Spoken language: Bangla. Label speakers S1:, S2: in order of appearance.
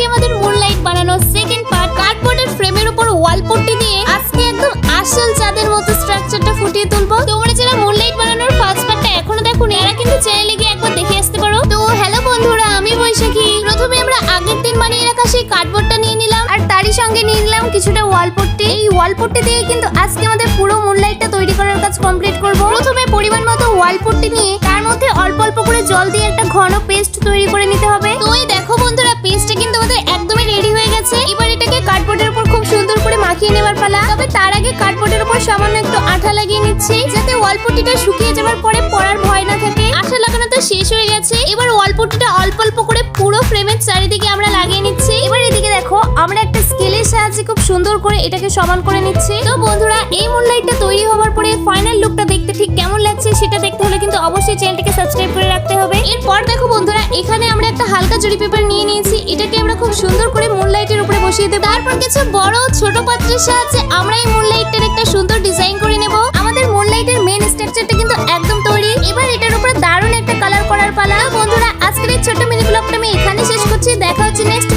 S1: আজকে আমাদের মুনলাইট বানানোর সেকেন্ড পার্ট। কার্ডবোর্ডের ফ্রেমের উপর ওয়াল পট্টি দিয়ে আজকে একদম আসল চাঁদের মতো স্ট্রাকচারটা ফুটিয়ে তুলবো। তোমরা যারা মুনলাইট বানানোর ফার্স্ট পার্টটা এখনো দেখোনি, এরা কিন্তু চ্যানেলে গিয়ে একবার দেখে আসতে পারো। তো হ্যালো বন্ধুরা, আমি বৈশাখী। প্রথমে আমরা আগের দিন বানিয়ে রাখা সেই কার্ডবোর্ডটা নিয়ে নিলাম, আর তারই সঙ্গে নিয়ে নিলাম কিছুটা ওয়াল পট্টি। এই ওয়াল পট্টি দিয়ে কিন্তু আজকে আমাদের পুরো মুনলাইটটা তৈরি করার কাজ কমপ্লিট করব। প্রথমে পরিমাণ মতো ওয়াল পট্টি নিয়ে তার মধ্যে অল্প অল্প করে জল দিয়ে একটা ঘন পেস্ট তৈরি করে নিতে হবে। তো এই দেখো বন্ধুরা, পেস্টটা কিন্তু আমাদের একদমই রেডি হয়ে গেছে। এবার এটাকে কার্ডবোর্ডের উপর খুব সুন্দর করে মাখিয়ে নেবার পালা। তবে তার আগে কার্ডবোর্ডের উপর সামান্য একটু আঠা লাগিয়ে নিচ্ছি, যাতে ওয়াল পট্টিটা শুকিয়ে যাওয়ার পরে পড়ার ভয় না থাকে। আঠা লাগানো তো শেষ হয়ে গেছে, এবার ওয়াল পট্টিটা অল্প অল্প করে পুরো ফ্রেমের চারিদিকে আমরা লাগিয়ে নিচ্ছি। এবার এদিকে দেখো, আমরা একটা স্কেলের সাহায্যে খুব সুন্দর করে এটাকে সমান করে নিচ্ছি। তো বন্ধুরা, এই মুনলাইটটা তৈরি হওয়ার পরে ফাইনাল লুকটা দেখতে ঠিক কেমন লাগছে সেটা দেখতে হলে কিন্তু অবশ্যই চ্যানেলটাকে সাবস্ক্রাইব করে রাখতে হবে। এরপর দেখো বন্ধুরা, এখানে আমরা একটা হালকা জরি পেপার নিয়ে নিয়েছি। এটাকে আমরা খুব সুন্দর করে মুনলাইটের উপরে বসিয়ে দেব। তারপর কিছু বড় ছোট পাত্রের সাহায্যে আমরা এই মুনলাইটটার একটা সুন্দর ডিজাইন করে নেব। আমাদের মুনলাইটের মেন স্ট্রাকচারটা কিন্তু একদম তৈরি। এবার এটার উপরে দারুণ একটা কালার করার পালা। বন্ধুরা, আজকের এই ছোট মিনি ব্লগটা আমি এখানে শেষ করছি। দেখা হচ্ছে নেক্সট